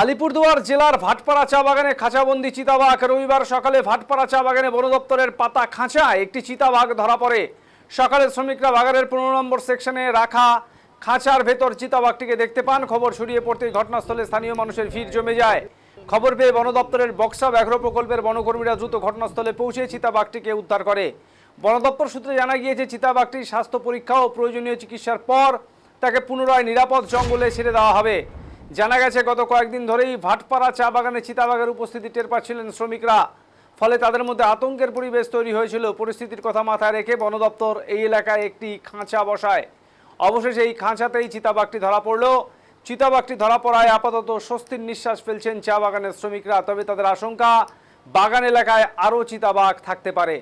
আলিপুরদুয়ার জেলার ভাটপাড়া চা বাগানে খাঁচাবন্দি চিতাবাঘ। রবিবার সকালে ভাটপাড়া চা বাগানে বন দপ্তরের পাতা খাঁচায় একটি চিতাবাঘ ধরা পড়ে। সকালে শ্রমিকরা বাগানের 15 নম্বর সেকশনে রাখা খাঁচার ভেতর চিতাবাঘটিকে দেখতে পান। খবর ছড়িয়ে পড়তেই ঘটনাস্থলে স্থানীয় মানুষের ভিড় জমে যায়। খবর পেয়ে বন দপ্তরের বক্সা ব্যাঘ্র প্রকল্পের বনকর্মীরা দ্রুত ঘটনাস্থলে পৌঁছে চিতাবাঘটিকে উদ্ধার করে। বন দপ্তর সূত্রে জানা গিয়েছে, চিতাবাঘটির স্বাস্থ্য পরীক্ষা ও প্রয়োজনীয় চিকিৎসার পর তাকে পুনরায় নিরাপদ জঙ্গলে ছেড়ে দেওয়া হবে। জানা গেছে, গত কয়েকদিন ধরেই ভাটপাড়া চা বাগানে চিতাবাঘের উপস্থিতি টের পাচ্ছিলেন শ্রমিকরা। ফলে তাদের মধ্যে আতঙ্কের পরিবেশ তৈরি হয়েছিল। পরিস্থিতির কথা মাথায় রেখে বন দপ্তর এই এলাকায় একটি খাঁচা বসায়। অবশেষে এই খাঁচাতেই চিতাবাঘটি ধরা পড়ল। চিতাবাঘটি ধরা পড়ায় আপাতত স্বস্তির নিঃশ্বাস ফেলছেন চা বাগানের শ্রমিকরা। তবে তাদের আশঙ্কা, বাগান এলাকায় আরও চিতাবাঘ থাকতে পারে।